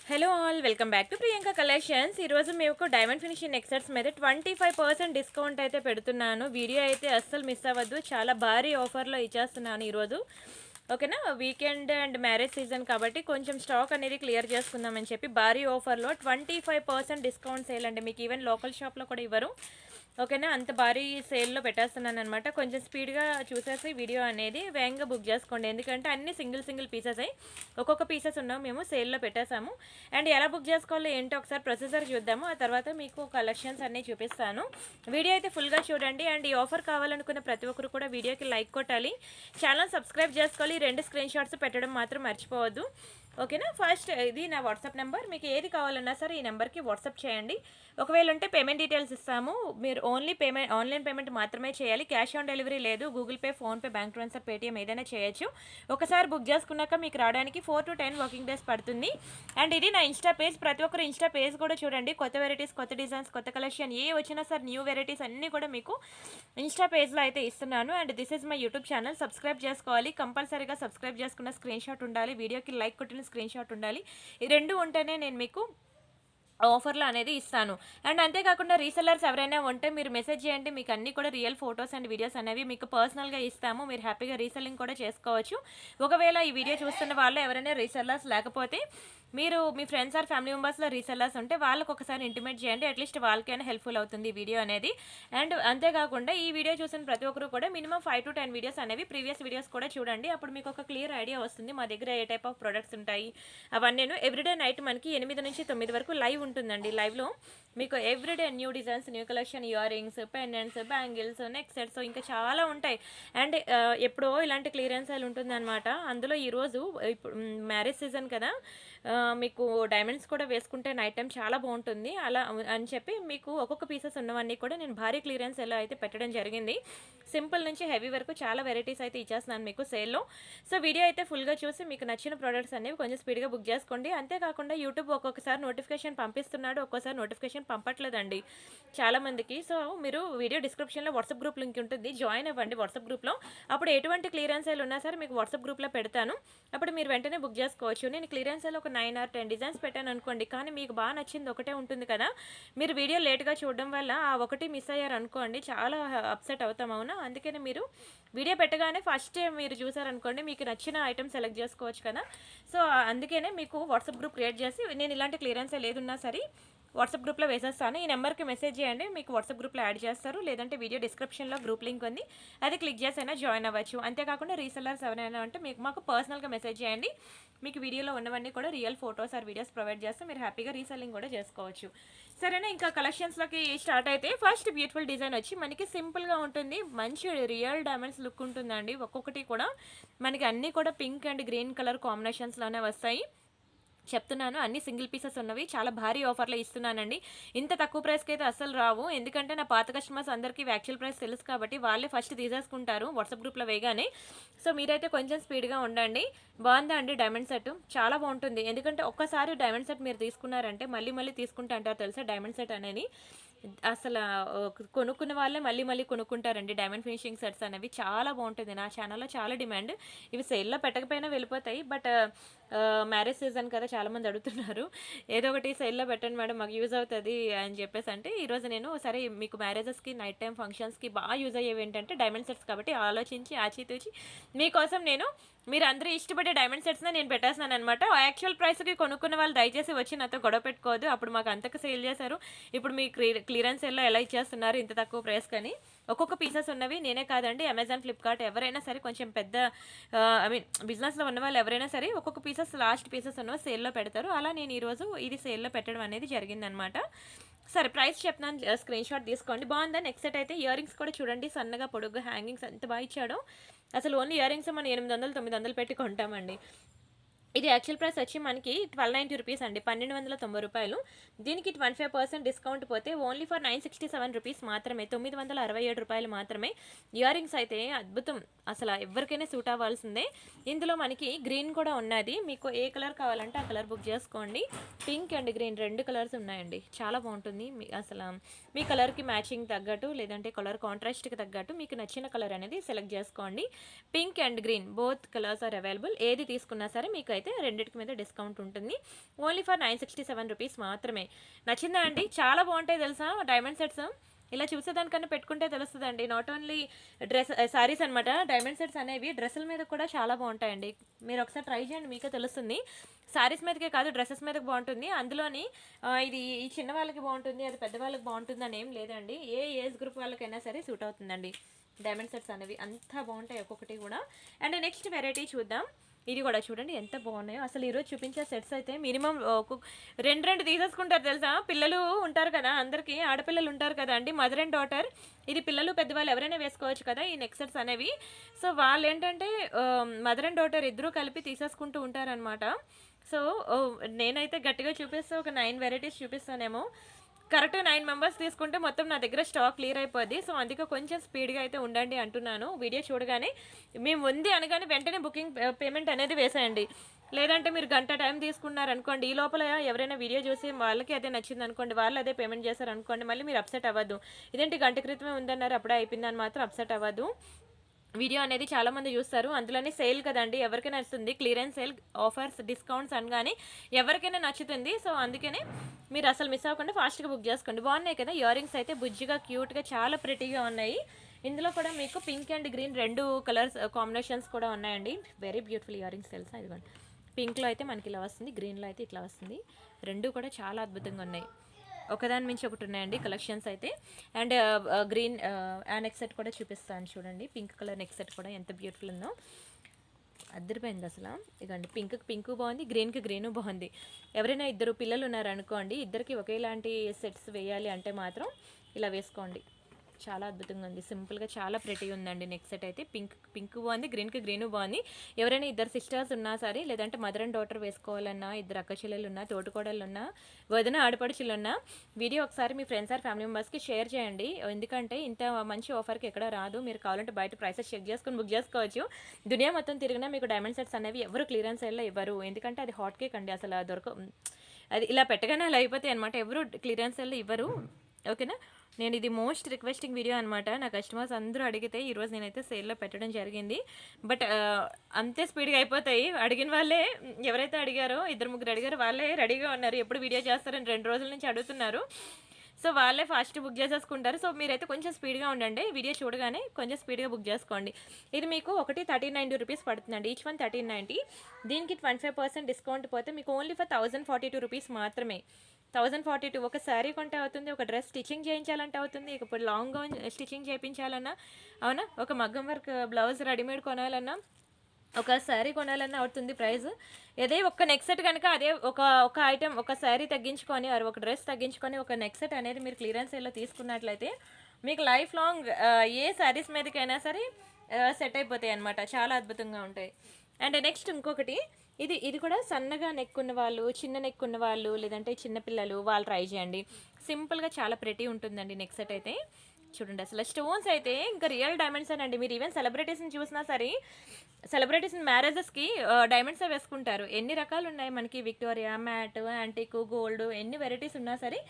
Hello all, welcome back to Priyanka collections. ఈరోజు మీకు diamond finishing neck sets మీద 25% discount అయితే పెడుతున్నాను. వీడియో అయితే అస్సలు మిస్ అవ్వద్దు, చాలా భారీ ఆఫర్లో ఇచ్చేస్తున్నాను ఈరోజు. ఓకేనా, వీకెండ్ అండ్ మ్యారేజ్ సీజన్ కాబట్టి కొంచెం స్టాక్ అనేది క్లియర్ చేసుకుందామని చెప్పి భారీ ఆఫర్లో 25% డిస్కౌంట్ సేల్ అండి. మీకు ఈవెన్ లోకల్ షాప్లో కూడా ఇవ్వరు. ఓకేనా, అంత భారీ సేల్లో పెట్టేస్తున్నాను అనమాట. కొంచెం స్పీడ్గా చూసేసి వీడియో అనేది వేగంగా బుక్ చేసుకోండి, ఎందుకంటే అన్ని సింగిల్ పీసెస్ అయ్యి ఒక్కొక్క పీసెస్ ఉన్నాం మేము సేల్లో పెట్టేసాము. అండ్ ఎలా బుక్ చేసుకోవాలో ఏంటో ఒకసారి ప్రొసెసర్ చూద్దాము, ఆ తర్వాత మీకు కలెక్షన్స్ అన్నీ చూపిస్తాను. వీడియో అయితే ఫుల్గా చూడండి. అండ్ ఈ ఆఫర్ కావాలనుకున్న ప్రతి ఒక్కరు కూడా వీడియోకి లైక్ కొట్టాలి, ఛానల్ సబ్స్క్రైబ్ చేసుకోవాలి, 2 స్క్రీన్ షాట్స్ పెట్టడం మాత్రం మర్చిపోవద్దు. ఓకేనా, ఫస్ట్ ఇది నా వాట్సాప్ నెంబర్. మీకు ఏది కావాలన్నా సరే ఈ నెంబర్కి వాట్సాప్ చేయండి. ఒకవేళ ఉంటే పేమెంట్ డీటెయిల్స్ ఇస్తాము, మీరు ఓన్లీ ఆన్లైన్ పేమెంట్ మాత్రమే చేయాలి. క్యాష్ ఆన్ డెలివరీ లేదు. Google pay, PhonePe, bank transfer, Paytm ఏదైనా చేయొచ్చు. ఒకసారి బుక్ చేసుకున్నాక మీకు రావడానికి 4 to 10 వర్కింగ్ డేస్ పడుతుంది. అండ్ ఇది నా ఇన్స్టా పేజ్. ప్రతి ఒక్కరు ఇన్స్టా పేజ్ కూడా చూడండి. కొత్త వెరైటీస్, కొత్త డిజైన్స్, కొత్త కలెక్షన్ ఏ వచ్చినా సార్ న్యూ వెరైటీస్ అన్నీ కూడా మీకు ఇన్స్టా పేజ్లో అయితే ఇస్తున్నాను. And this is my YouTube channel. Subscribe చేసుకోవాలి, కంపల్సరీగా సబ్స్క్రైబ్ చేసుకున్న స్క్రీన్ షాట్ ఉండాలి, వీడియోకి లైక్ కొట్టిన స్క్రీన్ షాట్ ఉండాలి. ఈ రెండు ఉంటేనే నేను మీకు ఆఫర్లో అనేది ఇస్తాను. అండ్ అంతేకాకుండా రీసెల్లర్స్ ఎవరైనా ఉంటే మీరు మెసేజ్ చేయండి, మీకు అన్నీ కూడా రియల్ ఫొటోస్ అండ్ వీడియోస్ అనేవి మీకు పర్సనల్గా ఇస్తాము. మీరు హ్యాపీగా రీసెల్లింగ్ కూడా చేసుకోవచ్చు. ఒకవేళ ఈ వీడియో చూస్తున్న వాళ్ళు ఎవరైనా రీసెల్లర్స్ లేకపోతే మీరు మీ ఫ్రెండ్స్ ఆర్ ఫ్యామిలీ మెంబర్స్లో రీసెల్లర్స్ ఉంటే వాళ్ళకి ఒకసారి ఇంటిమేట్ చేయండి, అట్లీస్ట్ వాళ్ళకైనా హెల్ప్ఫుల్ అవుతుంది ఈ వీడియో అనేది. అండ్ అంతేకాకుండా ఈ వీడియో చూసిన ప్రతి ఒక్కరు కూడా మినిమం 5 to 10 వీడియోస్ అనేవి ప్రీవియస్ వీడియోస్ కూడా చూడండి. అప్పుడు మీకు ఒక క్లియర్ ఐడియా వస్తుంది మా దగ్గర ఏ టైప్ ఆఫ్ ప్రొడక్ట్స్ ఉంటాయి అవన్నీ. ఎవ్రీడే నైట్ మనకి 8 నుంచి 9 వరకు లైవ్ ఉంటుందండి. లైవ్లో మీకు everyday new designs, new collection, ear rings, pendants, bangles, neck sets ఇంకా చాలా ఉంటాయి. అండ్ ఎప్పుడో ఇలాంటి క్లియరెన్స్ సేల్ ఉంటుందన్నమాట. అందులో ఈరోజు ఇప్పుడు మ్యారేజ్ సీజన్ కదా, మీకు డైమండ్స్ కూడా వేసుకుంటే నైట్ టైం చాలా బాగుంటుంది అలా అని చెప్పి మీకు ఒక్కొక్క పీసెస్ ఉన్నవన్నీ కూడా నేను భారీ క్లియరెన్స్ సేల్ అయితే పెట్టడం జరిగింది. సింపుల్ నుంచి హెవీ వరకు చాలా వెరైటీస్ అయితే ఇచ్చేస్తున్నాను మీకు సేల్లో. సో వీడియో అయితే ఫుల్గా చూసి మీకు నచ్చిన ప్రోడక్ట్స్ అనేవి కొంచెం స్పీడ్గా బుక్ చేసుకోండి. అంతేకాకుండా యూట్యూబ్ ఒక్కొక్కసారి నోటిఫికేషన్ పంపిస్తున్నాడు, ఒక్కోసారి నోటిఫికేషన్ పంపట్లేదండి చాలామందికి. సో మీరు వీడియో డిస్క్రిప్షన్లో వాట్సాప్ గ్రూప్ లింక్ ఉంటుంది, జాయిన్ అవ్వండి వాట్సాప్ గ్రూప్లో. అప్పుడు ఎటువంటి క్లియరెన్స్ సేల్ ఉన్నా సరే మీకు వాట్సాప్ గ్రూప్లో పెడతాను, అప్పుడు మీరు వెంటనే బుక్ చేసుకోవచ్చు. నేను క్లియరెన్స్ సేల్ ఒక 9 or 10 డిజైన్స్ పెట్టాను అనుకోండి, కానీ మీకు బాగా నచ్చింది ఒకటే ఉంటుంది కదా, మీరు వీడియో లేట్గా చూడడం వల్ల ఆ ఒకటి మిస్ అయ్యారు అనుకోండి, చాలా అప్సెట్ అవుతాం. అవునా, అందుకనే మీరు వీడియో పెట్టగానే ఫస్ట్ మీరు చూసారనుకోండి, మీకు నచ్చిన ఐటమ్ సెలెక్ట్ చేసుకోవచ్చు కదా. సో అందుకనే మీకు వాట్సాప్ గ్రూప్ క్రియేట్ చేసి నేను ఇలాంటి క్లియరెన్స్ ఏదున్నా సరే వాట్సాప్ గ్రూప్లో వేసేస్తాను. ఈ నెంబర్కి మెసేజ్ చేయండి, మీకు వాట్సాప్ గ్రూప్లో యాడ్ చేస్తారు. లేదంటే వీడియో డిస్క్రిప్షన్లో గ్రూప్ లింక్ ఉంది, అది క్లిక్ చేసైనా జాయిన్ అవ్వచ్చు. అంతేకాకుండా రీసెల్లర్స్ ఎవరైనా అంటే మీకు మాకు పర్సనల్గా మెసేజ్ చేయండి, మీకు వీడియోలో ఉన్నవన్నీ కూడా real photos or videos provide చేస్తే మీరు హ్యాపీగా రీసెల్లింగ్ కూడా చేసుకోవచ్చు. సరేనా, ఇంకా కలెక్షన్స్లోకి స్టార్ట్ అయితే ఫస్ట్ బ్యూటిఫుల్ డిజైన్ వచ్చి మనకి సింపుల్గా ఉంటుంది, మంచి రియల్ డైమండ్స్ లుక్ ఉంటుందండి. ఒక్కొక్కటి కూడా మనకి అన్నీ కూడా పింక్ అండ్ గ్రీన్ కలర్ కాంబినేషన్స్లోనే వస్తాయి. చెప్తున్నాను, అన్ని సింగిల్ పీసెస్ ఉన్నవి, చాలా భారీ ఆఫర్లో ఇస్తున్నానండి. ఇంత తక్కువ ప్రైస్కి అయితే అస్సలు రావు, ఎందుకంటే నా పాత కస్టమర్స్ అందరికీ యాక్చువల్ ప్రైస్ తెలుసు కాబట్టి వాళ్ళే ఫస్ట్ తీసేసుకుంటారు వాట్సాప్ గ్రూప్లో వేయగానే. సో మీరైతే కొంచెం స్పీడ్గా ఉండండి. బాగుందా అండి డైమండ్ సెట్? చాలా బాగుంటుంది, ఎందుకంటే ఒక్కసారి డైమండ్ సెట్ మీరు తీసుకున్నారంటే మళ్ళీ తీసుకుంటా అంటారు తెలుసా. డైమండ్ సెట్ అనేది అసలు కొనుక్కున్న వాళ్ళే మళ్ళీ కొనుక్కుంటారండి. డైమండ్ ఫినిషింగ్ సెట్స్ అనేవి చాలా బాగుంటుంది, నా ఛానల్లో చాలా డిమాండ్. ఇవి సేల్లో పెట్టకపోయినా వెళ్ళిపోతాయి, బట్ మ్యారేజ్ సీజన్ కదా చాలామంది అడుగుతున్నారు, ఏదో ఒకటి సేల్లో పెట్టండి మేడం మాకు యూజ్ అవుతుంది అని చెప్పేసి. అంటే ఈరోజు నేను సరే మీకు మ్యారేజెస్కి, నైట్ టైం ఫంక్షన్స్కి బాగా యూజ్ అయ్యేవి ఏంటంటే డైమండ్ సెట్స్ కాబట్టి ఆలోచించి ఆచితూచి మీకోసం నేను మీరు అందరూ ఇష్టపడే డైమండ్ సెట్స్నే నేను పెట్టేస్తున్నాను అనమాట. యాక్చువల్ ప్రైస్కి కొనుక్కున్న వాళ్ళు దయచేసి వచ్చి నాతో గొడవ పెట్టుకోవద్దు, అప్పుడు మాకు అంతకు సేల్ చేశారు, ఇప్పుడు మీ క్లియరెన్స్ సేల్లో ఎలా ఇచ్చేస్తున్నారు ఇంత తక్కువ ప్రైస్ కానీ. ఒక్కొక్క పీసెస్ ఉన్నవి నేనే కాదండి, అమెజాన్, ఫ్లిప్కార్ట్ ఎవరైనా సరే కొంచెం పెద్ద ఐ మీన్ బిజినెస్లో ఉన్న వాళ్ళు ఎవరైనా సరే ఒక్కొక్క పీసెస్ లాస్ట్ పీసెస్ ఉన్నవి సేల్లో పెడతారు. అలా నేను ఈరోజు ఇది సేల్లో పెట్టడం అనేది జరిగిందనమాట. సరే ప్రైస్ చెప్తున్నాను, స్క్రీన్ షాట్ తీసుకోండి. బాగుందా నెక్ సెట్ అయితే? ఇయర్ రింగ్స్ కూడా చూడండి, సన్నగా పొడుగ్గా హ్యాంగింగ్స్ ఎంత బాగా ఇచ్చాడో. అసలు ఓన్లీ ఇయర్ రింగ్స్ మనం 800, 900 పెట్టి కొంటామండి. ఇది యాక్చువల్ ప్రైస్ వచ్చి మనకి 1290 రూపీస్ అండి, 1290 రూపాయలు. దీనికి 25% డిస్కౌంట్ పోతే ఓన్లీ ఫర్ 967 రూపీస్ మాత్రమే, 967 రూపాయలు మాత్రమే. ఇయర్ రింగ్స్ అయితే అద్భుతం, అసలు ఎవరికైనా సూట్ అవ్వాల్సిందే. ఇందులో మనకి గ్రీన్ కూడా ఉన్నది, మీకు ఏ కలర్ కావాలంటే ఆ కలర్ బుక్ చేసుకోండి. పింక్ అండ్ గ్రీన్ 2 కలర్స్ ఉన్నాయండి, చాలా బాగుంటుంది. అసలు మీ కలర్కి మ్యాచింగ్ తగ్గట్టు లేదంటే కలర్ కాంట్రాస్ట్కి తగ్గట్టు మీకు నచ్చిన కలర్ అనేది సెలెక్ట్ చేసుకోండి. Pink and green both colours are available, ఏది తీసుకున్నా సరే మీకు అయితే అయితే రెండింటికి మీద డిస్కౌంట్ ఉంటుంది. ఓన్లీ ఫర్ 967 రూపీస్ మాత్రమే. నచ్చిందా అండి? చాలా బాగుంటాయి తెలుసా డైమండ్ సెట్స్. ఇలా చూసేదానికన్నా పెట్టుకుంటే తెలుస్తుందండి. నాట్ ఓన్లీ శారీస్ అనమాట, డైమండ్ సెట్స్ అనేవి డ్రెస్సుల మీద కూడా చాలా బాగుంటాయండి. మీరు ఒకసారి ట్రై చేయండి, మీకే తెలుస్తుంది. శారీస్ మీదకే కాదు, డ్రెస్సెస్ మీదకి బాగుంటుంది. అందులోని ఇది ఈ చిన్న వాళ్ళకి బాగుంటుంది, అది పెద్ద వాళ్ళకి బాగుంటుంది అని ఏం లేదండి. ఏ ఏజ్ గ్రూప్ వాళ్ళకైనా సరే సూట్ అవుతుందండి డైమండ్ సెట్స్ అనేవి. అంతా బాగుంటాయి ఒక్కొక్కటి కూడా. అండ్ నెక్స్ట్ వెరైటీ చూద్దాం. ఇది కూడా చూడండి ఎంత బాగున్నాయో. అసలు ఈరోజు చూపించే సెట్స్ అయితే మినిమం రెండు తీసేసుకుంటారు తెలుసా. పిల్లలు ఉంటారు కదా, అందరికీ ఆడపిల్లలు ఉంటారు కదా అండి, మదర్ అండ్ డాటర్. ఇది పిల్లలు పెద్దవాళ్ళు ఎవరైనా వేసుకోవచ్చు కదా ఈ నెక్ సెట్స్ అనేవి. సో వాళ్ళు ఏంటంటే మదర్ అండ్ డాటర్ ఇద్దరూ కలిపి తీసేసుకుంటూ ఉంటారనమాట. సో నేనైతే గట్టిగా చూపిస్తే ఒక 9 వెరైటీస్ చూపిస్తానేమో. కరెక్ట్గా 9 మెంబర్స్ తీసుకుంటే మొత్తం నా దగ్గర స్టాక్ క్లియర్ అయిపోద్ది. సో అందుకే కొంచెం స్పీడ్గా అయితే ఉండండి అంటున్నాను. వీడియో చూడగానే మేము ఉంది అనగానే వెంటనే బుకింగ్ పేమెంట్ అనేది వేసేయండి. లేదంటే మీరు గంట టైం తీసుకున్నారనుకోండి, ఈ లోపల ఎవరైనా వీడియో చూసి వాళ్ళకి అదే నచ్చింది అనుకోండి, వాళ్ళు అదే పేమెంట్ చేశారనుకోండి, మళ్ళీ మీరు అప్సెట్ అవ్వద్దు. ఇదేంటి గంట క్రితమే ఉందన్నారు అప్పుడే అయిపోయిందని మాత్రం అప్సెట్ అవ్వద్దు. వీడియో అనేది చాలామంది చూస్తారు, అందులోనే సేల్ కదండి, ఎవరికైనా నచ్చుతుంది. క్లియరెన్స్ సేల్, ఆఫర్స్, డిస్కౌంట్స్ అనగానే ఎవరికైనా నచ్చుతుంది. సో అందుకనే మీరు అసలు మిస్ అవ్వకుండా ఫాస్ట్గా బుక్ చేసుకోండి. బాగున్నాయి కదా ఇయర్ రింగ్స్ అయితే, బుజ్జిగా క్యూట్గా చాలా ప్రిటీగా ఉన్నాయి. ఇందులో కూడా మీకు pink and green 2 colours combinations కూడా ఉన్నాయండి. వెరీ బ్యూటిఫుల్ ఇయర్ రింగ్స్ తెలుసా. ఇదిగోండి, పింక్లో అయితే మనకి ఇలా వస్తుంది, గ్రీన్లో అయితే ఇట్లా వస్తుంది. 2 కూడా చాలా అద్భుతంగా ఉన్నాయి. ఒకదాని మించి ఒకటి ఉన్నాయండి కలెక్షన్స్ అయితే. అండ్ గ్రీన్ ఆ నెక్ సెట్ కూడా చూపిస్తాను చూడండి. పింక్ కలర్ నెక్ సెట్ కూడా ఎంత బ్యూటిఫుల్ ఉందో, అద్దరిపోయింది అసలు. ఇదండి పింక్కి పింక్ బాగుంది, గ్రీన్కి గ్రీను బాగుంది. ఎవరైనా ఇద్దరు పిల్లలు ఉన్నారనుకోండి, ఇద్దరికి ఒకేలాంటి సెట్స్ వేయాలి అంటే మాత్రం ఇలా వేసుకోండి. చాలా అద్భుతంగా ఉంది, సింపుల్గా చాలా ప్రెటీ ఉందండి నెక్ సెట్ అయితే. పింక్ బాగుంది, గ్రీన్కి గ్రీను బాగుంది. ఎవరైనా ఇద్దరు సిస్టర్స్ ఉన్నా సరే, లేదంటే మదర్ అండ్ డాటర్ వేసుకోవాలన్నా, ఇద్దరు అక్క చెల్లెలు ఉన్నా, తోటికోడళ్ళు ఉన్నా, వదిన ఆడపడుచులు ఉన్నా, వీడియో ఒకసారి మీ ఫ్రెండ్స్ ఆర్ ఫ్యామిలీ మెంబర్స్కి షేర్ చేయండి. ఎందుకంటే ఇంత మంచి ఆఫర్కి ఎక్కడ రాదు. మీరు కావాలంటే బయట ప్రైసెస్ చెక్ చేసుకొని బుక్ చేసుకోవచ్చు. దునియా మొత్తం తిరిగినా మీకు డైమండ్ సెట్స్ అనేవి ఎవరు క్లియరెన్స్ సేల్లో ఇవ్వరు. ఎందుకంటే అది హాట్ కేక్ అండి, అసలు అది ఇలా పెట్టగానే అలా అయిపోతాయి అనమాట. ఎవరు క్లియరెన్స్ సేల్లో ఇవ్వరు. ఓకేనా. నేను ఇది మోస్ట్ రిక్వెస్టింగ్ వీడియో అనమాట. నా కస్టమర్స్ అందరూ అడిగితే ఈరోజు నేనైతే సేల్లో పెట్టడం జరిగింది. బట్ అంతే స్పీడ్గా అయిపోతాయి. అడిగిన వాళ్ళే, ఎవరైతే అడిగారో 2-3 అడిగారో వాళ్ళే రెడీగా ఉన్నారు. ఎప్పుడు వీడియో చేస్తారని 2 రోజుల నుంచి అడుగుతున్నారు. సో వాళ్ళే ఫాస్ట్ బుక్ చేసేసుకుంటారు. సో మీరైతే కొంచెం స్పీడ్గా ఉండండి. వీడియో చూడగానే కొంచెం స్పీడ్గా బుక్ చేసుకోండి. ఇది మీకు ఒకటి 1390 రూపీస్ పడుతుందండి. Each one 1390. దీనికి 25% డిస్కౌంట్ పోతే మీకు ఓన్లీ ఫర్ 1042 రూపీస్ మాత్రమే. 1042. ఒక శారీ కొంటే అవుతుంది, ఒక డ్రెస్ స్టిచ్చింగ్ చేయించాలంటే అవుతుంది, ఇప్పుడు లాంగ్ గౌన్ స్టిచ్చింగ్ చేయించాలన్నా అవునా, ఒక మగ్గం వర్క్ బ్లౌజ్ రెడీమేడ్ కొనాలన్నా, ఒక శారీ కొనాలన్నా అవుతుంది ప్రైస్. అదే ఒక నెక్ సెట్ కనుక అదే ఒక ఐటెం, ఒక శారీ తగ్గించుకొని ఒక డ్రెస్ తగ్గించుకొని ఒక నెక్ సెట్ అనేది మీరు క్లియరెన్స్ సేల్లో తీసుకున్నట్లయితే మీకు లైఫ్ లాంగ్ ఏ శారీస్ మీదకైనా సరే సెట్ అయిపోతాయి అనమాట. చాలా అద్భుతంగా ఉంటాయి. అండ్ నెక్స్ట్ ఇంకొకటి, ఇది కూడా సన్నగా నెక్ ఉన్న వాళ్ళు, చిన్న నెక్ ఉన్న వాళ్ళు, లేదంటే చిన్నపిల్లలు వాళ్ళు ట్రై చేయండి. సింపుల్గా చాలా ప్రెటీ ఉంటుందండి నెక్ సెట్ అయితే. చూడండి అసలు స్టోన్స్ అయితే ఇంకా రియల్ డైమండ్స్ అండి. మీరు ఈవెన్ సెలబ్రిటీస్ని చూసినా సరే, సెలబ్రిటీస్ మ్యారేజెస్కి డైమండ్స్ వేసుకుంటారు. ఎన్ని రకాలు ఉన్నాయి మనకి, విక్టోరియా, మ్యాట్, యాంటిక్, గోల్డ్, ఎన్ని వెరైటీస్ ఉన్నా సరే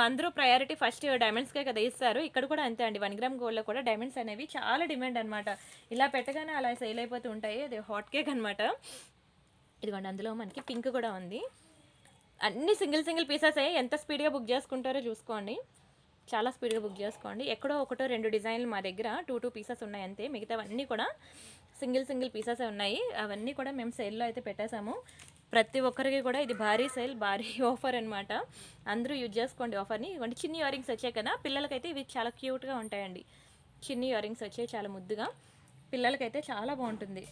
అందరూ ప్రయారిటీ ఫస్ట్ డైమండ్స్కే కదా ఇస్తారు. ఇక్కడ కూడా అంతే అండి. 1 గ్రామ్ గోల్డ్లో కూడా డైమండ్స్ అనేవి చాలా డిమాండ్ అనమాట. ఇలా పెట్టగానే అలా సేల్ అయిపోతూ ఉంటాయి. అది హాట్ కేక్ అనమాట. ఇదిగోండి, అందులో మనకి పింక్ కూడా ఉంది. అన్ని సింగిల్ పీసెస్ ఎంత స్పీడ్గా బుక్ చేసుకుంటారో చూసుకోండి. చాలా స్పీడ్గా బుక్ చేసుకోండి. ఎక్కడో 1-2 డిజైన్లు మా దగ్గర 2 పీసెస్ ఉన్నాయి అంతే. మిగతావన్నీ కూడా సింగిల్ పీసెస్ ఉన్నాయి. అవన్నీ కూడా మేము సేల్లో అయితే పెట్టేశాము. ప్రతి ఒక్కరికి కూడా ఇది భారీ సేల్, భారీ ఆఫర్ అనమాట. అందరూ యూజ్ చేసుకోండి ఆఫర్ని. ఇవ్వండి, చిన్ని ఇయర్ రింగ్స్ వచ్చాయి కదా పిల్లలకైతే, ఇవి చాలా క్యూట్గా ఉంటాయండి. చిన్ని ఇయర్ రింగ్స్ వచ్చాయి చాలా ముద్దుగా, పిల్లలకైతే చాలా బాగుంటుంది.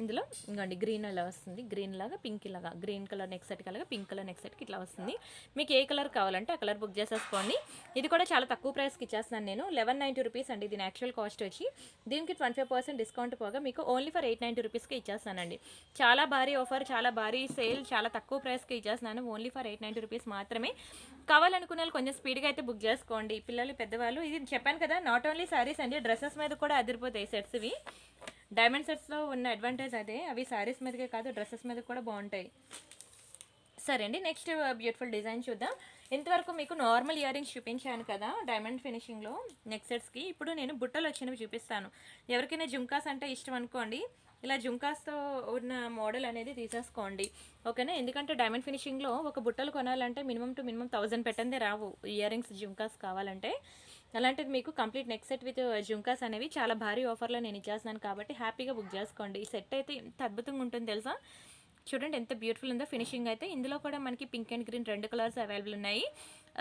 ఇందులో ఇంకోండి గ్రీన్ ఇలా వస్తుంది, గ్రీన్ లాగా పింక్ లాగా, గ్రీన్ కలర్ నెక్ సెట్కి అలాగా పింక్ కలర్ నెక్ సెట్కి ఇట్లా వస్తుంది. మీకు ఏ కలర్ కావాలంటే ఆ కలర్ బుక్ చేసేసుకోండి. ఇది కూడా చాలా తక్కువ ప్రైస్కి ఇచ్చేస్తున్నాను నేను. 1190 రూపీస్ అండి దీని యాక్చువల్ కాస్ట్ వచ్చి. దీనికి 25% డిస్కౌంట్ పోగా మీకు ఓన్లీ ఫర్ 890 రూపీస్కి ఇచ్చేస్తానండి. చాలా భారీ ఆఫర్, చాలా భారీ సేల్, చాలా తక్కువ ప్రైస్కి ఇచ్చేస్తున్నాను. ఓన్లీ ఫర్ 890 రూపీస్ మాత్రమే. కావాలనుకునే వాళ్ళు కొంచెం స్పీడ్గా అయితే బుక్ చేసుకోండి. పిల్లలు, పెద్దవాళ్ళు. ఇది చెప్పాను కదా, నాట్ ఓన్లీ శారీస్ అండి, డ్రెస్సెస్ మీద కూడా అదిరిపోతాయి సెట్స్ ఇవి. డైమండ్ సెట్స్లో ఉన్న అడ్వాంటేజ్ అదే, అవి శారీస్ మీదకే కాదు డ్రెస్సెస్ మీద కూడా బాగుంటాయి. సరే అండి, నెక్స్ట్ బ్యూటిఫుల్ డిజైన్ చూద్దాం. ఇంతవరకు మీకు నార్మల్ ఇయర్ రింగ్స్ చూపించాను కదా డైమండ్ ఫినిషింగ్లో నెక్ సెట్స్కి. ఇప్పుడు నేను బుట్టలు వచ్చినవి చూపిస్తాను. ఎవరికైనా జుంకాస్ అంటే ఇష్టం అనుకోండి, ఇలా జుంకాస్తో ఉన్న మోడల్ అనేది తీసేసుకోండి, ఓకేనా. ఎందుకంటే డైమండ్ ఫినిషింగ్లో ఒక బుట్టలు కొనాలంటే మినిమం 1000 పెట్టందే రావు ఇయర్ రింగ్స్ జుంకాస్ కావాలంటే. అలాంటిది మీకు complete neck set with jhumkas అనేవి చాలా భారీ ఆఫర్లో నేను ఇచ్చేస్తున్నాను కాబట్టి హ్యాపీగా బుక్ చేసుకోండి. ఈ సెట్ అయితే ఎంత అద్భుతంగా ఉంటుంది తెలుసా. చూడండి ఎంత బ్యూటిఫుల్ ఉందో ఫినిషింగ్ అయితే. ఇందులో కూడా మనకి pink and green 2 colours available ఉన్నాయి.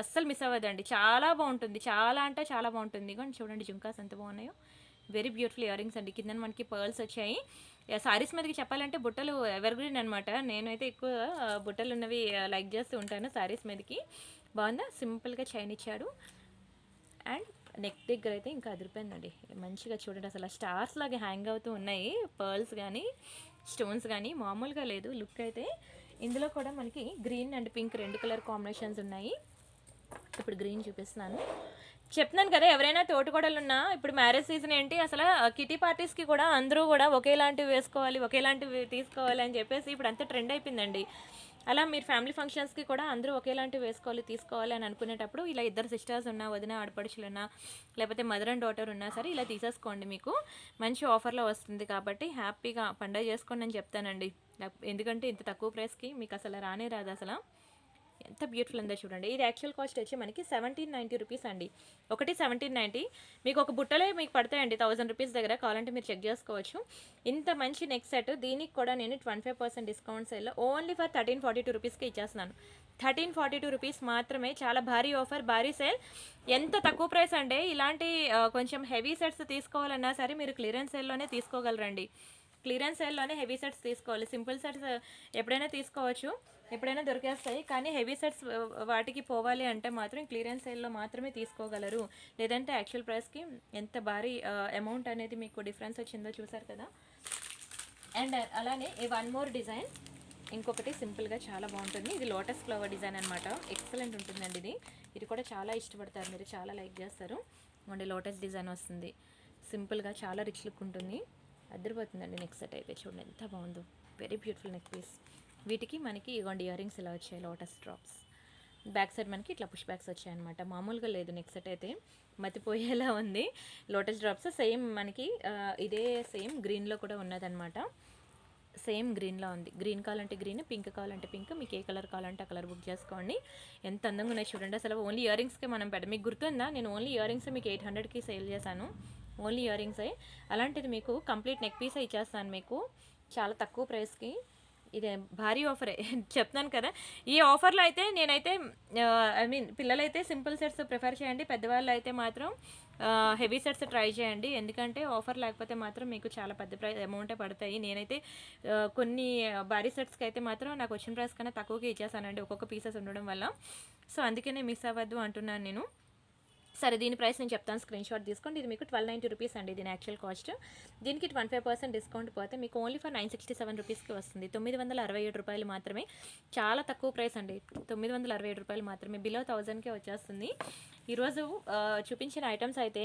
అస్సలు మిస్ అవ్వదండి, చాలా బాగుంటుంది, చాలా అంటే చాలా బాగుంటుంది. కానీ చూడండి జుంకాస్ ఎంత బాగున్నాయో, వెరీ బ్యూటిఫుల్ ఇయర్ రింగ్స్ అండి. కింద మనకి పర్ల్స్ వచ్చాయి. సారీస్ మీదకి చెప్పాలంటే బుట్టలు ఎవర్ గ్రీన్ అనమాట. నేనైతే ఎక్కువ బుట్టలు ఉన్నవి లైక్ చేస్తూ ఉంటాను సారీస్ మీదకి. బాగుందా, సింపుల్గా చైన్ ఇచ్చాడు. అండ్ నెక్ దగ్గర అయితే ఇంకా అదిరిపోయిందండి, మంచిగా చూడండి అసలు స్టార్స్ లాగా హ్యాంగ్ అవుతూ ఉన్నాయి పర్ల్స్ కానీ స్టోన్స్ కానీ, మామూలుగా లేదు లుక్ అయితే. ఇందులో కూడా మనకి green and pink 2 colour combinations ఉన్నాయి. ఇప్పుడు గ్రీన్ చూపిస్తున్నాను. చెప్తున్నాను కదా, ఎవరైనా తోటికోడలు ఉన్నా ఇప్పుడు మ్యారేజ్ సీజన్ ఏంటి అసలు కిటీ పార్టీస్కి కూడా అందరూ కూడా ఒకేలాంటివి వేసుకోవాలి, ఒకేలాంటివి తీసుకోవాలి అని చెప్పేసి ఇప్పుడు అంతా ట్రెండ్ అయిపోయిందండి. అలా మీరు ఫ్యామిలీ ఫంక్షన్స్కి కూడా అందరూ ఒకేలాంటివి వేసుకోవాలి, తీసుకోవాలి అని అనుకునేటప్పుడు ఇలా ఇద్దరు సిస్టర్స్ ఉన్నా, వదిన ఆడపడుచులున్నా, లేకపోతే మదర్ అండ్ డాటర్ ఉన్నా సరే ఇలా తీసేసుకోండి, మీకు మంచి ఆఫర్లో వస్తుంది. కాబట్టి హ్యాపీగా పండగ చేసుకోండి అని చెప్తానండి. ఎందుకంటే ఇంత తక్కువ ప్రైస్కి మీకు అసలు రానే రాదు అసలు. ఎంత బ్యూటిఫుల్ ఉందో చూడండి. ఇది యాక్చువల్ కాస్ట్ వచ్చి మనకి 1790 రూపీస్ అండి. ఒకటి 1790. మీకు ఒక బుట్టలే మీకు పడతాయండి 1000 రూపీస్ దగ్గర, కావాలంటే మీరు చెక్ చేసుకోవచ్చు. ఇంత మంచి నెక్ సెట్, దీనికి కూడా నేను 25% డిస్కౌంట్ సేల్లో ఓన్లీ ఫర్ 1342 రూపీస్కి ఇచ్చేస్తున్నాను. 1342 రూపీస్ మాత్రమే. చాలా భారీ ఆఫర్, భారీ సేల్. ఎంత తక్కువ ప్రైస్ అంటే ఇలాంటి కొంచెం హెవీ సెట్స్ తీసుకోవాలన్నా సరే మీరు క్లియరెన్స్ సేల్లోనే తీసుకోగలరండి. క్లియరెన్స్ సేల్లోనే హెవీ సెట్స్ తీసుకోవాలి. సింపుల్ సెట్స్ ఎప్పుడైనా తీసుకోవచ్చు, ఎప్పుడైనా దొరికేస్తాయి. కానీ హెవీ సెట్స్ వాటికి పోవాలి అంటే మాత్రం క్లియరెన్స్ సేల్లో మాత్రమే తీసుకోగలరు. లేదంటే యాక్చువల్ ప్రైస్కి ఎంత భారీ అమౌంట్ అనేది మీకు డిఫరెన్స్ వచ్చిందో చూసారు కదా. అండ్ అలానే ఈ 1 మోర్ డిజైన్, ఇంకొకటి సింపుల్గా చాలా బాగుంటుంది. ఇది లోటస్ ఫ్లవర్ డిజైన్ అనమాట. ఎక్సలెంట్ ఉంటుందండి ఇది కూడా చాలా ఇష్టపడతారు, మీరు చాలా లైక్ చేస్తారు. అండ్ లోటస్ డిజైన్ వస్తుంది, సింపుల్గా చాలా రిచ్ లుక్ ఉంటుంది. అద్దరిపోతుందండి నెక్ సెట్ అయితే. చూడండి ఎంత బాగుందో, వెరీ బ్యూటిఫుల్ నెక్ పీస్. వీటికి మనకి ఇగోండి ఇయర్ రింగ్స్ ఇలా వచ్చాయి, లోటస్ డ్రాప్స్. బ్యాక్ సైడ్ మనకి ఇట్లా పుష్ బ్యాక్స్ వచ్చాయన్నమాట. మామూలుగా లేదు నెక్ సెట్ అయితే, మతిపోయేలా ఉంది. లోటస్ డ్రాప్స్ సేమ్ మనకి ఇదే సేమ్ గ్రీన్లో కూడా ఉన్నదన్నమాట. సేమ్ గ్రీన్లో ఉంది. గ్రీన్ కావాలంటే గ్రీన్, పింక్ కావాలంటే పింక్, మీకు ఏ కలర్ కావాలంటే ఆ కలర్ బుక్ చేసుకోండి. ఎంత అందంగా ఉన్నాయి చూడండి అసలు. ఓన్లీ ఇయర్ రింగ్స్కే మనం మీకు గుర్తుందా, నేను ఓన్లీ ఇయర్ రింగ్స్ మీకు 800కి సేల్ చేశాను. ఓన్లీ ఇయర్ రింగ్సే. అలాంటిది మీకు కంప్లీట్ నెక్ పీసే ఇచ్చేస్తాను మీకు చాలా తక్కువ ప్రైస్కి. ఇదే భారీ ఆఫరే చెప్తున్నాను కదా. ఈ ఆఫర్లో అయితే నేనైతే పిల్లలైతే సింపుల్ సెట్స్ ప్రిఫర్ చేయండి, పెద్దవాళ్ళు అయితే మాత్రం హెవీ సెట్స్ ట్రై చేయండి. ఎందుకంటే ఆఫర్ లేకపోతే మాత్రం మీకు చాలా పెద్ద అమౌంటే పడతాయి. నేనైతే కొన్ని భారీ సెట్స్కి అయితే మాత్రం నాకు వచ్చిన ప్రైస్ కన్నా తక్కువకి ఇచ్చేసానండి, ఒక్కొక్క పీసెస్ ఉండడం వల్ల. సో అందుకనే మిస్ అవ్వద్దు అంటున్నాను నేను. సరే దీని ప్రైస్ నేను చెప్తాను, స్క్రీన్ షాట్ తీసుకోండి. ఇది మీకు 1290 రూపీస్ అండి దీని యాక్చువల్ కాస్ట్. దీనికి 25% డిస్కౌంట్ పోతే మీకు ఓన్లీ ఫర్ 967 రూపీస్కి వస్తుంది. 967 రూపాయలు మాత్రమే. చాలా తక్కువ ప్రైస్ అండి, 967 రూపాయలు మాత్రమే. బిలో 1000కే వచ్చేస్తుంది. ఈరోజు చూపించిన ఐటమ్స్ అయితే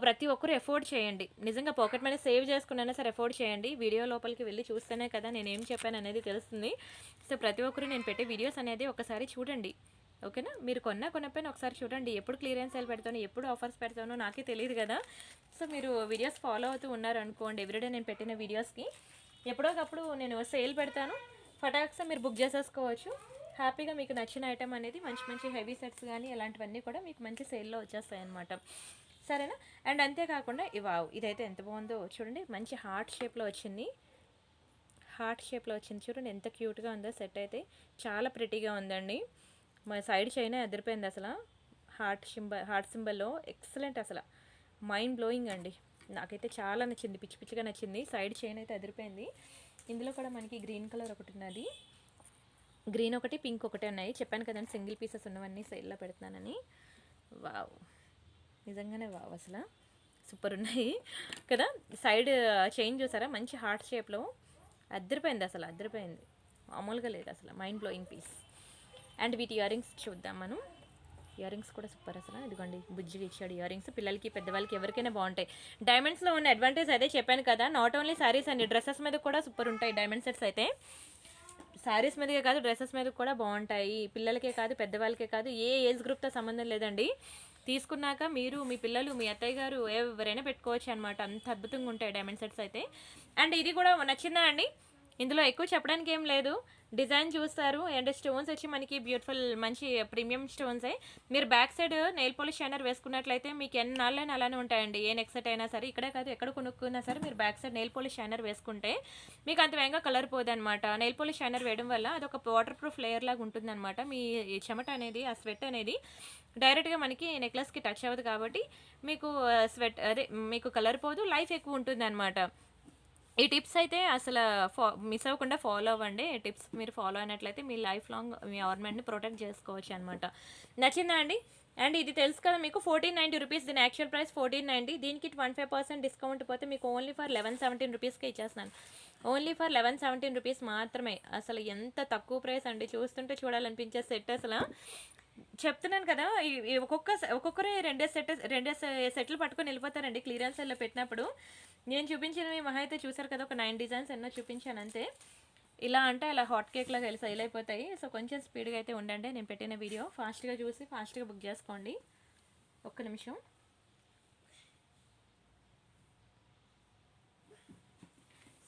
ప్రతి ఒక్కరు ఎఫోర్డ్ చేయండి. నిజంగా పాకెట్ మనీ సేవ్ చేసుకున్నా సరే ఎఫోర్డ్ చేయండి. వీడియో లోపలికి వెళ్ళి చూస్తేనే కదా నేను ఏం చెప్పాను అనేది తెలుస్తుంది. సో ప్రతి ఒక్కరు నేను పెట్టే వీడియోస్ అనేది ఒకసారి చూడండి, ఓకేనా. మీరు కొనపోయినా ఒకసారి చూడండి. ఎప్పుడు క్లియరెన్స్ సేల్ పెడతానో, ఎప్పుడు ఆఫర్స్ పెడతానో నాకే తెలియదు కదా. సో మీరు వీడియోస్ ఫాలో అవుతూ ఉన్నారు అనుకోండి, ఎవ్రీడే నేను పెట్టిన వీడియోస్కి ఎప్పుడోకప్పుడు నేను సేల్ పెడతాను, ఫటాక్సా మీరు బుక్ చేసేసుకోవచ్చు. హ్యాపీగా మీకు నచ్చిన ఐటమ్ అనేది మంచి మంచి హెవీ సెట్స్ కానీ ఇలాంటివన్నీ కూడా మీకు మంచి సేల్లో వచ్చేస్తాయి అన్నమాట, సరేనా. అండ్ అంతేకాకుండా ఇదైతే ఎంత బాగుందో చూడండి, మంచి హార్ట్ షేప్లో వచ్చింది. హార్ట్ షేప్లో వచ్చింది చూడండి, ఎంత క్యూట్గా ఉందో సెట్ అయితే. చాలా ప్రిటీగా ఉందండి. మా సైడ్ చైన్ అదిరిపోయింది అసలు. హార్ట్ సింబల్లో ఎక్సలెంట్ అసలు, మైండ్ బ్లోయింగ్ అండి. నాకైతే చాలా నచ్చింది, పిచ్చి పిచ్చిగా నచ్చింది. సైడ్ చైన్ అయితే అదిరిపోయింది. ఇందులో కూడా మనకి గ్రీన్ కలర్ ఒకటి ఉన్నది, గ్రీన్ ఒకటి, పింక్ ఒకటి ఉన్నాయి. చెప్పాను కదండి సింగిల్ పీసెస్ ఉన్నవన్నీ సేల్లో పెడుతున్నానని. వావ్, నిజంగానే వావ్, అసలు సూపర్ ఉన్నాయి కదా. సైడ్ చైన్ చూసారా, మంచి హార్ట్ షేప్లో అదిరిపోయింది అసలు, అదిరిపోయింది, మామూలుగా లేదు అసలు. Mind blowing piece. అండ్ వీటి ఇయర్ రింగ్స్ చూద్దాం మనం. ఇయర్ రింగ్స్ కూడా సూపర్ అసలు. ఇదిగోండి బుజ్జిగా ఇచ్చాడు ఇయర్ రింగ్స్. పిల్లలకి పెద్దవాళ్ళకి ఎవరికైనా బాగుంటాయి. డైమండ్స్లో ఉన్న అడ్వాంటేజ్ అదే చెప్పాను కదా, నాట్ ఓన్లీ శారీస్ అండి, డ్రెస్సెస్ మీద కూడా సూపర్ ఉంటాయి డైమండ్ సెట్స్ అయితే. శారీస్ మీదకే కాదు డ్రెస్సెస్ మీద కూడా బాగుంటాయి. పిల్లలకే కాదు పెద్దవాళ్ళకే కాదు, ఏ ఏజ్ గ్రూప్తో సంబంధం లేదండి. తీసుకున్నాక మీరు మీ పిల్లలు మీ అత్తయ్య గారు ఎవరైనా పెట్టుకోవచ్చు అనమాట. అంత అద్భుతంగా ఉంటాయి డైమండ్ సెట్స్ అయితే. అండ్ ఇది కూడా నచ్చిందా అండి? ఇందులో ఎక్కువ చెప్పడానికి ఏం లేదు, డిజైన్ చూస్తారు. అండ్ స్టోన్స్ వచ్చి మనకి బ్యూటిఫుల్ మంచి ప్రీమియం స్టోన్సే. మీరు back side nail polish shiner వేసుకున్నట్లయితే మీకు ఎన్నాళ్ళైనా అలానే ఉంటాయండి. ఏ నెక్ సెట్ అయినా సరే, ఇక్కడే కాదు ఎక్కడ కొనుక్కున్నా సరే మీరు back side nail polish shiner వేసుకుంటే మీకు అంత వేగంగా కలర్ పోదు అనమాట. నెయిల్ పాలిష్ షైనర్ వేయడం వల్ల అదొక వాటర్ ప్రూఫ్ లేయర్ లాగా ఉంటుంది అనమాట. మీ చెమట అనేది, ఆ స్వెట్ అనేది డైరెక్ట్గా మనకి నెక్లెస్కి టచ్ అవ్వదు కాబట్టి మీకు స్వెట్ అదే మీకు కలర్ పోదు, లైఫ్ ఎక్కువ ఉంటుంది అనమాట. ఈ టిప్స్ అయితే అసలు మిస్ అవ్వకుండా ఫాలో అవ్వండి. ఈ టిప్స్ మీరు ఫాలో అయినట్లయితే మీ లైఫ్ లాంగ్ మీ ఆర్నమెంట్ని ప్రొటెక్ట్ చేసుకోవచ్చు అనమాట. నచ్చిందా అండి? అండ్ ఇది తెలుసు కదా మీకు 1490 రూపీస్, దీని యాక్చువల్ ప్రైస్ 1490. దీనికి 25% డిస్కౌంట్ పోతే మీకు ఓన్లీ ఫర్ 1117 రూపీస్కే ఇచ్చేస్తున్నాను. ఓన్లీ ఫర్ 1117 రూపీస్ మాత్రమే. అసలు ఎంత తక్కువ ప్రైస్ అండి, చూస్తుంటే చూడాలనిపించే సెట్. అసలు చెప్తున్నాను కదా, ఒక్కొక్కరే రెండే సెట్లు పట్టుకొని వెళ్ళిపోతారండి క్లియరెన్స్ సెల్లో పెట్టినప్పుడు. నేను చూపించినవి మహా అయితే చూసారు కదా, ఒక 9 డిజైన్స్ ఎన్నో చూపించాను అంతే. ఇలా అంటే అలా హాట్ కేక్ లాగా సేల్ అయిపోతాయి. సో కొంచెం స్పీడ్గా అయితే ఉండండి. నేను పెట్టిన వీడియో ఫాస్ట్గా చూసి ఫాస్ట్గా బుక్ చేసుకోండి. ఒక్క నిమిషం.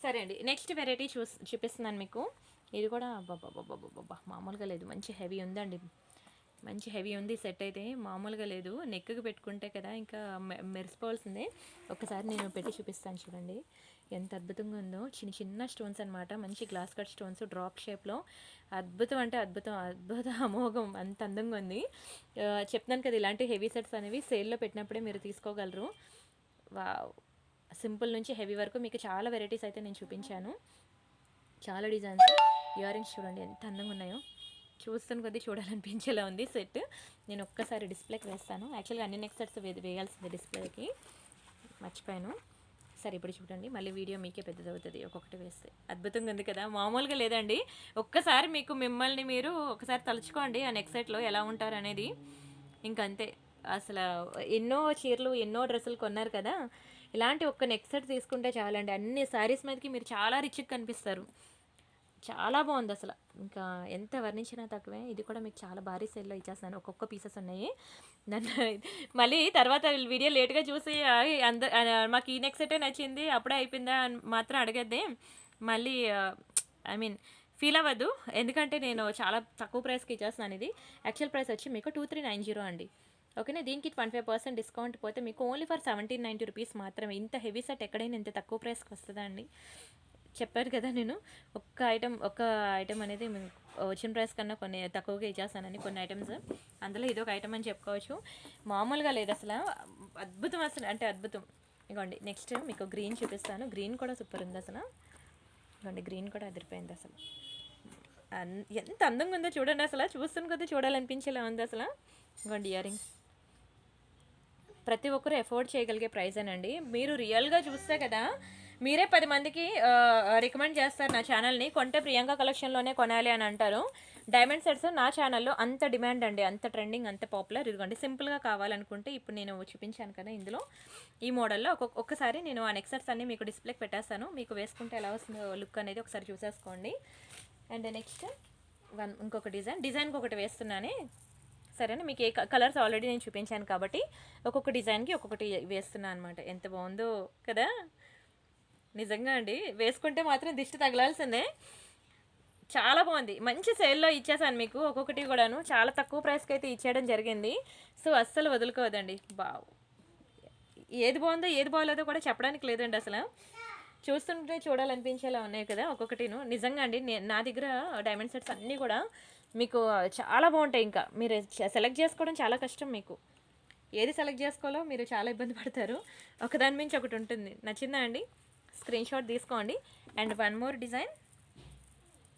సరే అండి, నెక్స్ట్ వెరైటీ చూపిస్తున్నాను మీకు. ఇది కూడా బాబా మామూలుగా లేదు, మంచి హెవీ ఉందండి. మంచి హెవీ ఉంది సెట్ అయితే, మామూలుగా లేదు. నెక్కి పెట్టుకుంటే కదా ఇంకా మెరిసిపోవాల్సిందే. ఒకసారి నేను పెట్టి చూపిస్తాను చూడండి ఎంత అద్భుతంగా ఉందో. చిన్న చిన్న స్టోన్స్ అనమాట, మంచి గ్లాస్ కట్ స్టోన్స్ డ్రాప్ షేప్లో. అద్భుతం అంటే అద్భుతం, అద్భుత అమోఘం, అంత అందంగా ఉంది. చెప్తాను కదా, ఇలాంటి హెవీ సెట్స్ అనేవి సేల్లో పెట్టినప్పుడే మీరు తీసుకోగలరు. సింపుల్ నుంచి హెవీ వరకు మీకు చాలా వెరైటీస్ అయితే నేను చూపించాను. చాలా డిజైన్స్. ఇయర్ రింగ్స్ చూడండి ఎంత అందంగా ఉన్నాయో, చూస్తున్న కొద్దీ చూడాలనిపించేలా ఉంది సెట్. నేను ఒక్కసారి డిస్ప్లేకి వేస్తాను. యాక్చువల్గా అన్ని నెక్ సెట్స్ వేయాల్సింది డిస్ప్లేకి, మర్చిపోయాను. సరే ఇప్పుడు చూడండి, మళ్ళీ వీడియో మీకే పెద్దది అవుతుంది ఒక్కొక్కటి వేస్తే. అద్భుతంగా ఉంది కదా, మామూలుగా లేదండి. ఒక్కసారి మీకు మిమ్మల్ని మీరు ఒకసారి తలుచుకోండి ఆ నెక్ సెట్లో ఎలా ఉంటారు అనేది. ఇంకంతే. అసలు ఎన్నో చీరలు ఎన్నో డ్రెస్సులు కొన్నారు కదా, ఇలాంటి ఒక్క నెక్ సెట్ తీసుకుంటే చాలండి. అన్ని శారీస్ మీదకి మీరు చాలా రిచ్గా కనిపిస్తారు. చాలా బాగుంది అసలు, ఇంకా ఎంత వర్ణించినా తక్కువే. ఇది కూడా మీకు చాలా భారీ సేల్లో ఇచ్చేస్తాను. ఒక్కొక్క పీసెస్ ఉన్నాయి. నన్ను మళ్ళీ తర్వాత వీడియో లేట్గా చూసి మాకు ఈ నెక్ సెటే నచ్చింది అప్పుడే అయిపోయిందా అని మాత్రం అడగద్దే. మళ్ళీ ఐ మీన్ ఫీల్ అవ్వద్దు, ఎందుకంటే నేను చాలా తక్కువ ప్రైస్కి ఇచ్చేస్తున్నాను. ఇది యాక్చువల్ ప్రైస్ వచ్చి మీకు 2390 అండి. ఓకేనా, దీనికి 25% డిస్కౌంట్ పోతే మీకు ఓన్లీ ఫర్ 1790 రూపీస్ మాత్రమే. ఇంత హెవీ సెట్ ఎక్కడైనా ఇంత తక్కువ ప్రైస్కి వస్తుందా అండి? చెప్పారు కదా నేను, ఒక్క ఐటమ్ అనేది వచ్చిన ప్రైస్ కన్నా కొన్ని తక్కువగా ఇచ్చేస్తానని కొన్ని ఐటమ్స్. అందులో ఇది ఒక ఐటమ్ అని చెప్పుకోవచ్చు. మామూలుగా లేదు అసలు, అద్భుతం అసలు, అంటే అద్భుతం. ఇగోండి నెక్స్ట్ మీకు గ్రీన్ చూపిస్తాను. గ్రీన్ కూడా సూపర్ ఉంది అసలు. ఇగోండి గ్రీన్ కూడా అదిరిపోయింది అసలు. ఎంత అందంగా ఉందో చూడండి అసలు, చూస్తున్న కొద్దీ చూడాలనిపించేలా ఉంది అసలు. ఇగోండి ఇయర్ రింగ్స్ ప్రతి ఒక్కరు ఎఫోర్డ్ చేయగలిగే ప్రైజేనండి. మీరు రియల్గా చూస్తే కదా, మీరే 10 మందికి రికమెండ్ చేస్తారు నా ఛానల్ని. కొంటే ప్రియాంక కలెక్షన్లోనే కొనాలి అని అంటారు. డైమండ్ సెట్స్ నా ఛానల్లో అంత డిమాండ్ అండి, అంత ట్రెండింగ్, అంత పాపులర్. ఇదిగోండి సింపుల్గా కావాలనుకుంటే ఇప్పుడు నేను చూపించాను కదా ఇందులో ఈ మోడల్లో ఒక్కసారి నేను ఆ నెక్ సెట్స్ అన్నీ మీకు డిస్ప్లేకి పెట్టేస్తాను. మీకు వేసుకుంటే ఎలా వస్తుందో లుక్ అనేది ఒకసారి చూసేసుకోండి. అండ్ నెక్స్ట్ ఇంకొక డిజైన్కి ఒకటి వేస్తున్నానే. సరేనా, మీకు ఏ కలర్స్ ఆల్రెడీ నేను చూపించాను కాబట్టి ఒక్కొక్క డిజైన్కి ఒక్కొక్కటి వేస్తున్నాను అనమాట. ఎంత బాగుందో కదా, నిజంగా అండి. వేసుకుంటే మాత్రం దిష్టి తగలాల్సిందే. చాలా బాగుంది, మంచి సేల్లో ఇచ్చేసాను మీకు ఒక్కొక్కటి కూడాను. చాలా తక్కువ ప్రైస్కి అయితే ఇచ్చేయడం జరిగింది. సో అస్సలు వదులుకోవద్దండి. ఏది బాగుందో ఏది బాగోలేదో కూడా చెప్పడానికి లేదండి అసలు. చూస్తుంటే చూడాలనిపించేలా ఉన్నాయి కదా ఒక్కొక్కటిను. నిజంగా అండి, నా దగ్గర డైమండ్ సెట్స్ అన్నీ కూడా మీకు చాలా బాగుంటాయి. ఇంకా మీరు సెలెక్ట్ చేసుకోవడం చాలా కష్టం. మీకు ఏది సెలెక్ట్ చేసుకోవాలో మీరు చాలా ఇబ్బంది పడతారు. ఒకదాని మించి ఒకటి ఉంటుంది. నచ్చిందా అండి? స్క్రీన్ షాట్ తీసుకోండి. అండ్ వన్ మోర్ డిజైన్,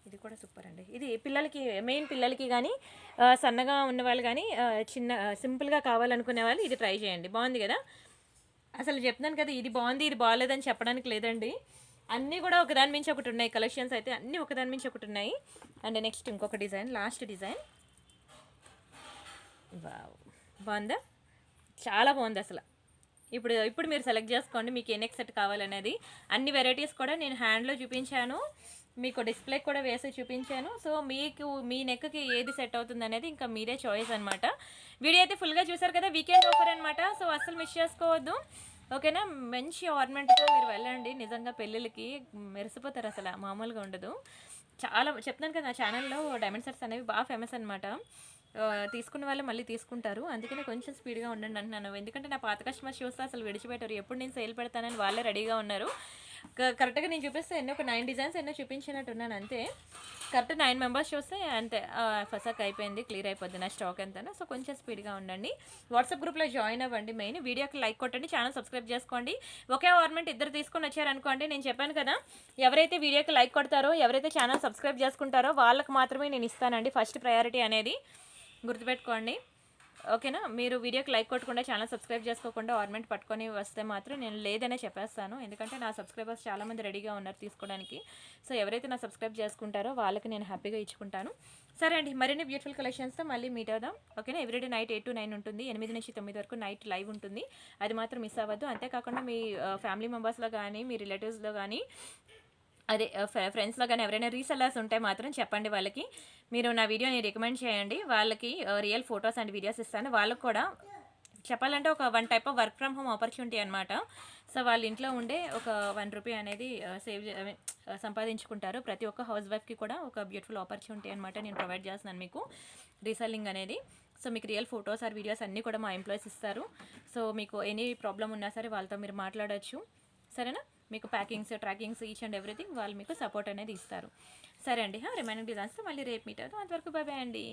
ఇది కూడా సూపర్ అండి. ఇది పిల్లలకి, మెయిన్ పిల్లలకి కానీ సన్నగా ఉన్నవాళ్ళు కానీ చిన్న సింపుల్గా కావాలనుకునే వాళ్ళు ఇది ట్రై చేయండి. బాగుంది కదా అసలు. చెప్తున్నాను కదా, ఇది బాగుంది ఇది బాగాలేదని చెప్పడానికి లేదండి. అన్నీ కూడా ఒకదాని మించి ఒకటి ఉన్నాయి. కలెక్షన్స్ అయితే అన్నీ ఒకదాని మించి ఒకటి ఉన్నాయి. అండ్ నెక్స్ట్ ఇంకొక డిజైన్, లాస్ట్ డిజైన్. బాగుందా? చాలా బాగుంది అసలు. ఇప్పుడు మీరు సెలెక్ట్ చేసుకోండి మీకు ఏ నెక్ సెట్ కావాలనేది. అన్ని వెరైటీస్ కూడా నేను హ్యాండ్లో చూపించాను. మీకు డిస్ప్లే కూడా వేసి చూపించాను. సో మీకు మీ నెక్కి ఏది సెట్ అవుతుంది అనేది ఇంకా మీరే చాయిస్ అనమాట. వీడియో అయితే ఫుల్గా చూసారు కదా, వీకెండ్ ఆఫర్ అనమాట. సో అస్సలు మిస్ చేసుకోవద్దు, ఓకేనా. మంచి ఆర్నమెంట్తో మీరు వెళ్ళండి, నిజంగా పెళ్ళిళ్ళకి మెరిసిపోతారు, అసలు మామూలుగా ఉండదు. చాలా చెప్తాను కదా, నా ఛానల్లో డైమండ్ సెట్స్ అనేవి బాగా ఫేమస్ అనమాట. తీసుకున్న వాళ్ళు మళ్ళీ తీసుకుంటారు, అందుకనే కొంచెం స్పీడ్గా ఉండండి అంటున్నాను. ఎందుకంటే నా పాత కస్టమర్స్ చూస్తే అసలు విడిచిపెట్టారు, ఎప్పుడు నేను సేల్ పెడతానని వాళ్ళే రెడీగా ఉన్నారు. కరెక్ట్గా నేను చూపిస్తే ఎన్నో ఒక 9 డిజైన్స్ ఎన్నో చూపించినట్టున్నాను అంతే. కరెక్ట్ 9 మెంబర్స్ చూస్తే అంతే ఫసక్ అయిపోయింది, క్లియర్ అయిపోద్ది నా స్టాక్ ఎంతనో. సో కొంచెం స్పీడ్గా ఉండండి, వాట్సాప్ గ్రూప్లో జాయిన్ అవ్వండి. మెయిన్ వీడియోకి లైక్ కొట్టండి, ఛానల్ సబ్స్క్రైబ్ చేసుకోండి. ఒకే ఆర్నమెంట్ ఇద్దరు తీసుకొని వచ్చారనుకోండి, నేను చెప్పాను కదా, ఎవరైతే వీడియోకి లైక్ కొడతారో, ఎవరైతే ఛానల్ సబ్స్క్రైబ్ చేసుకుంటారో వాళ్ళకి మాత్రమే నేను ఇస్తానండి ఫస్ట్ ప్రయారిటీ అనేది, గుర్తుపెట్టుకోండి, ఓకేనా. మీరు వీడియోకి లైక్ కొట్టకుండా ఛానల్ సబ్స్క్రైబ్ చేసుకోకుండా ఆర్నమెంట్ పట్టుకొని వస్తే మాత్రం నేను లేదనే చెప్పేస్తాను. ఎందుకంటే నా సబ్స్క్రైబర్స్ చాలామంది రెడీగా ఉన్నారు తీసుకోవడానికి. సో ఎవరైతే నా సబ్స్క్రైబ్ చేసుకుంటారో వాళ్ళకి నేను హ్యాపీగా ఇచ్చుకుంటాను. సరే అండి, మరిన్ని బ్యూటిఫుల్ కలెక్షన్స్తో మళ్ళీ మీట్ అవుదాం, ఓకేనా. ఎవ్రీడే నైట్ 8 to 9 ఉంటుంది, 8 నుంచి 9 వరకు నైట్ లైవ్ ఉంటుంది, అది మాత్రం మిస్ అవ్వద్దు. అంతేకాకుండా మీ ఫ్యామిలీ మెంబర్స్లో కానీ మీ రిలేటివ్స్లో కానీ అదే ఫ్రెండ్స్లో కానీ ఎవరైనా రీసెల్లర్స్ ఉంటే మాత్రం చెప్పండి వాళ్ళకి, మీరు నా వీడియోని రికమెండ్ చేయండి, వాళ్ళకి రియల్ ఫొటోస్ అండ్ వీడియోస్ ఇస్తాను. వాళ్ళకు కూడా చెప్పాలంటే ఒక 1 type of work from home opportunity అనమాట. సో వాళ్ళ ఇంట్లో ఉండే ఒక 1 రూపీ అనేది సంపాదించుకుంటారు. ప్రతి ఒక్క హౌస్ వైఫ్కి కూడా ఒక బ్యూటిఫుల్ ఆపర్చునిటీ అనమాట నేను ప్రొవైడ్ చేస్తున్నాను మీకు, రీసెల్లింగ్ అనేది. సో మీకు రియల్ ఫొటోస్ ఆర్ వీడియోస్ అన్నీ కూడా మా ఎంప్లాయీస్ ఇస్తారు. సో మీకు ఎనీ ప్రాబ్లం ఉన్నా సరే వాళ్ళతో మీరు మాట్లాడచ్చు, సరేనా. మీకు packings, trackings, each and everything వాళ్ళు మీకు సపోర్ట్ అనేది ఇస్తారు. సరే అండి, రిమైనింగ్ డిజైన్స్తో మళ్ళీ రేపు మీట్ అవుతాం, అంతవరకు బాయ్ బాయ్ అండి.